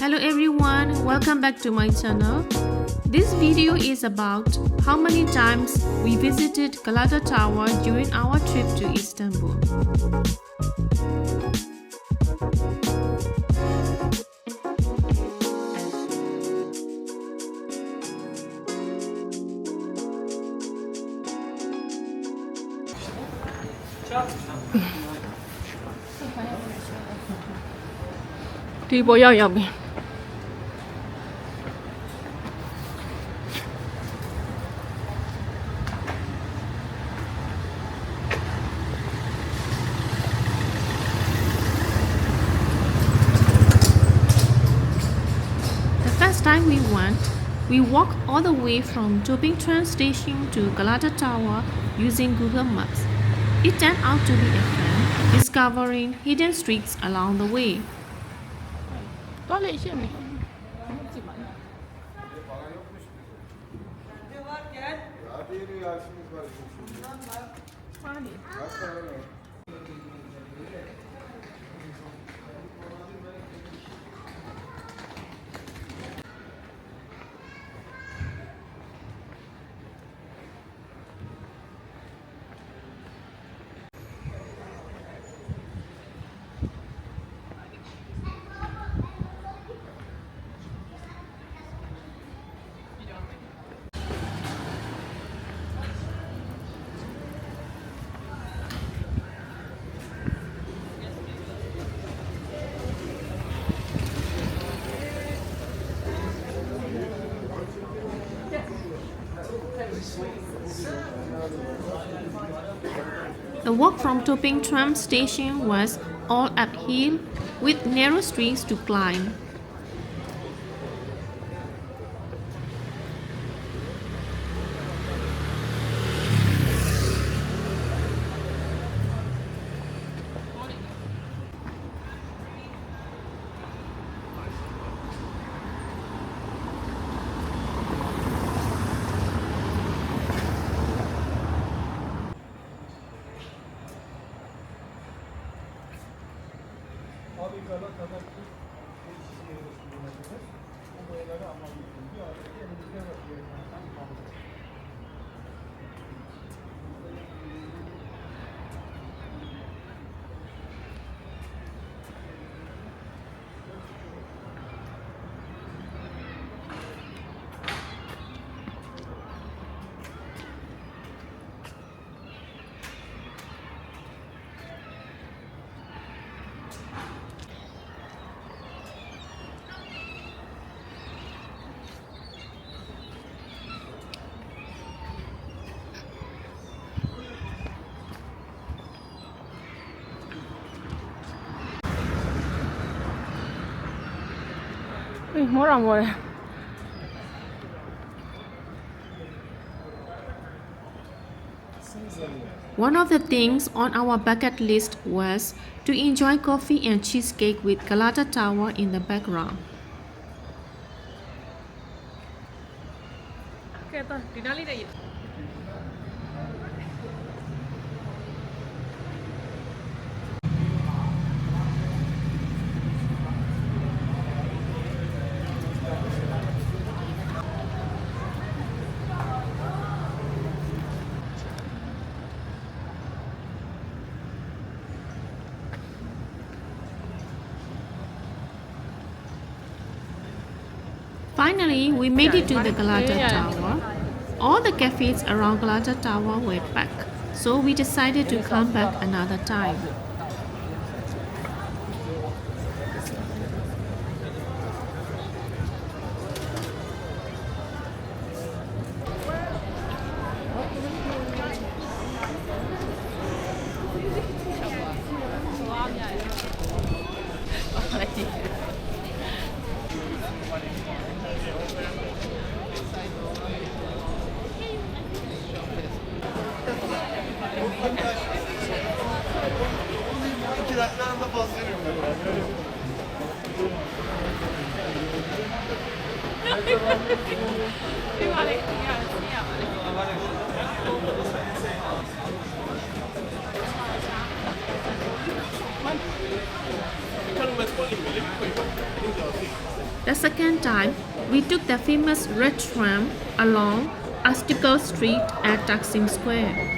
Hello everyone, welcome back to my channel. This video is about how many times we visited Galata Tower during our trip to Istanbul. đi bộ dạo dọc đi. The first time we went, we walked all the way from Topping train station to Galata Tower using Google Maps. It turned out to be a fun, discovering hidden streets along the way. Có lẽ xem này. The walk from Topping tram station was all uphill with narrow streets to climb. Galata Bridge değişik yerler kullanabilir. Bu boyaları almam gerekiyor. Artık elimizde var. Mỗi lần rồi. One of the things on our bucket list was to enjoy coffee and cheesecake with Galata Tower in the background. Kata, dinali na yun. Finally, we made it to the Galata Tower. All the cafes around Galata Tower were packed, so we decided to come back another time. Kan du med skål in med lite skit? The second time, we took the famous red tram along Istanbul Street at Taksim Square.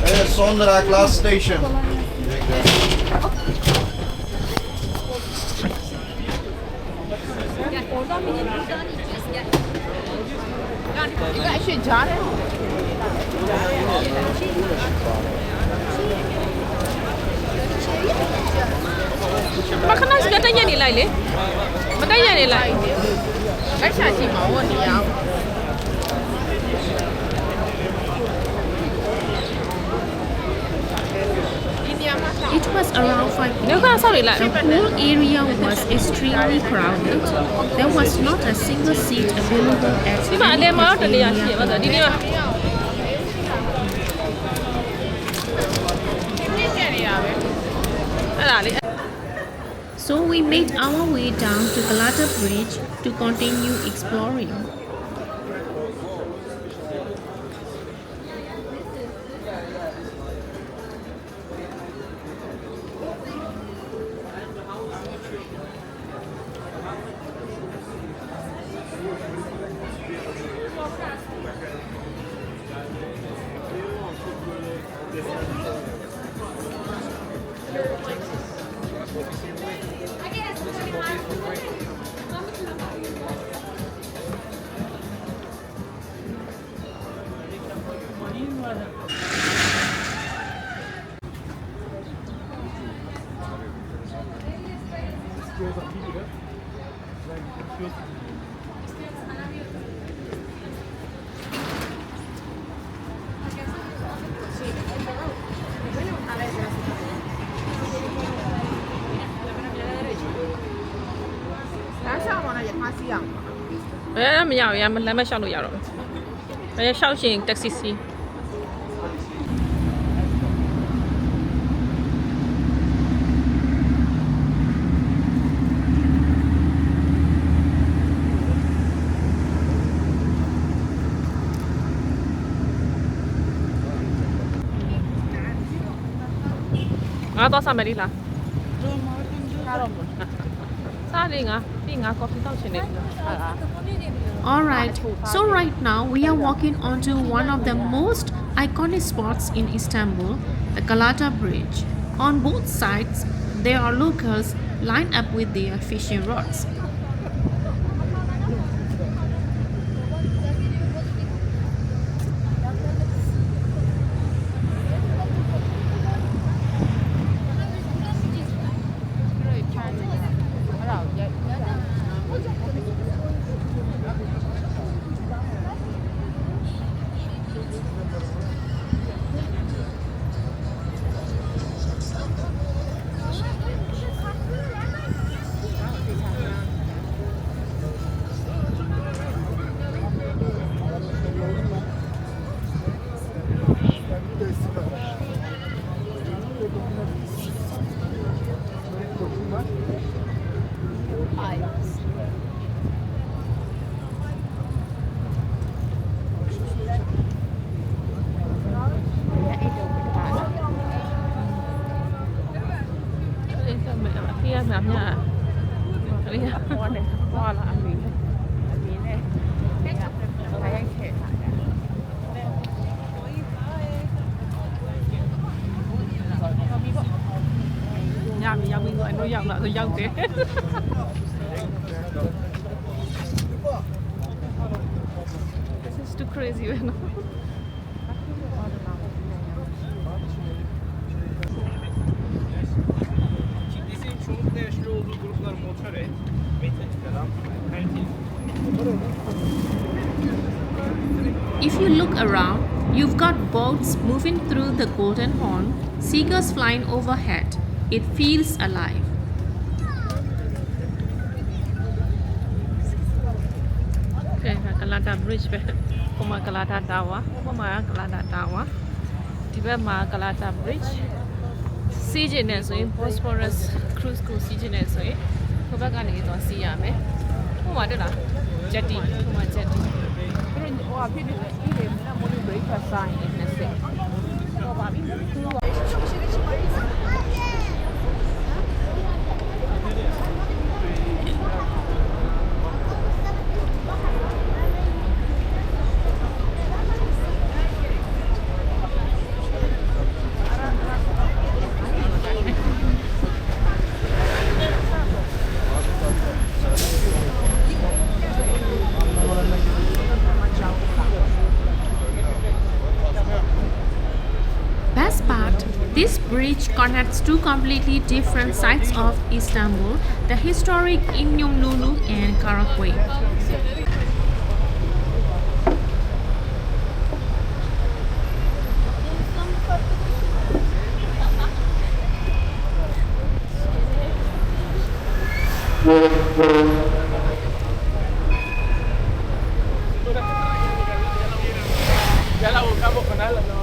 Evet, son durak last station. Mà khăn nói cái tay nhảy lại đi. Mà tay nhảy lại. Cái xả chỉ máu ở đi áo. It was around 5 Nếu p.m. có sao để lại. The whole area was extremely crowded. There was not a single seat available at Nhưng mà anh any em mới of the đi à? area Chị bao giờ đi đi mà. So we made our way down to Galata Bridge to continue exploring. Đấy, mình nhào mình lấy mấy sao được rồi. Bây giờ sau chuyện taxi xí. Đó sao mày đi là? Sao đi ngã coffee tao trên này. Alright, so right now we are walking onto one of the most iconic spots in Istanbul, the Galata Bridge. On both sides, there are locals lined up with their fishing rods. làm nha. Đi qua này, qua là ăn miếng này. Ăn miếng này. Thấy anh trẻ lại đã. Nhầm mình gọi nó dòng lại rồi dòng thế. This is too crazy, you know. around, you've got boats moving through the Golden Horn, seagulls flying overhead. It feels alive. Okay, Galata Bridge ပဲ။ဟိုမှာ Galata Tower ဟိုမှာ Galata Tower ဒီဘက်မှာ Galata Bridge စီးကျင်နေဆိုရင် Bosphorus cruise ကိုစီးကျင်နေဆိုရင်ဟိုဘက်ကနေတော့စီးရမယ်။ဟိုမှာတွေ့လား jetty ဟိုမှာ jetty ပြီးတော့ဟိုအဖြစ်နေဒီလေမနက် morning breakfast sign နဲ့ဆက်ဟောပါပြီ။ Best part, this bridge connects two completely different sides of Istanbul, the historic İnönü and Karaköy. Ya la buscamos con alas, no.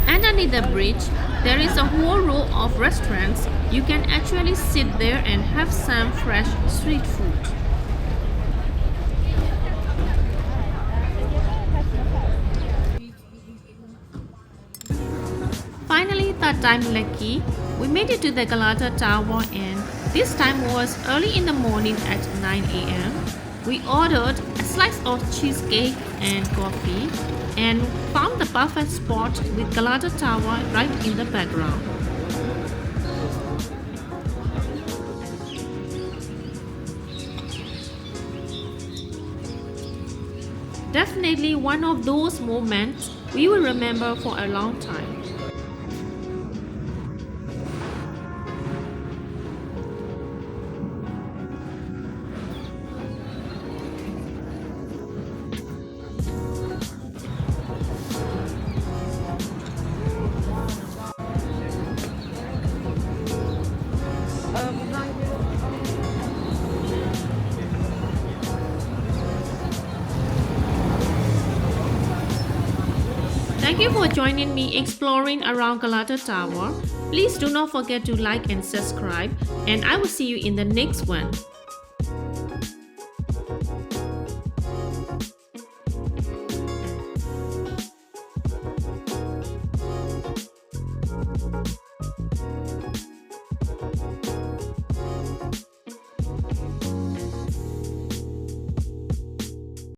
Underneath the bridge, there is a whole row of restaurants. You can actually sit there and have some fresh street food. Finally, third time lucky, we made it to the Galata Tower, and this time was early in the morning at 9 a.m. We ordered a slice of cheesecake and coffee and found the perfect spot with Galata Tower right in the background. Definitely one of those moments we will remember for a long time. Thank you for joining me exploring around Galata Tower. Please do not forget to like and subscribe, and I will see you in the next one.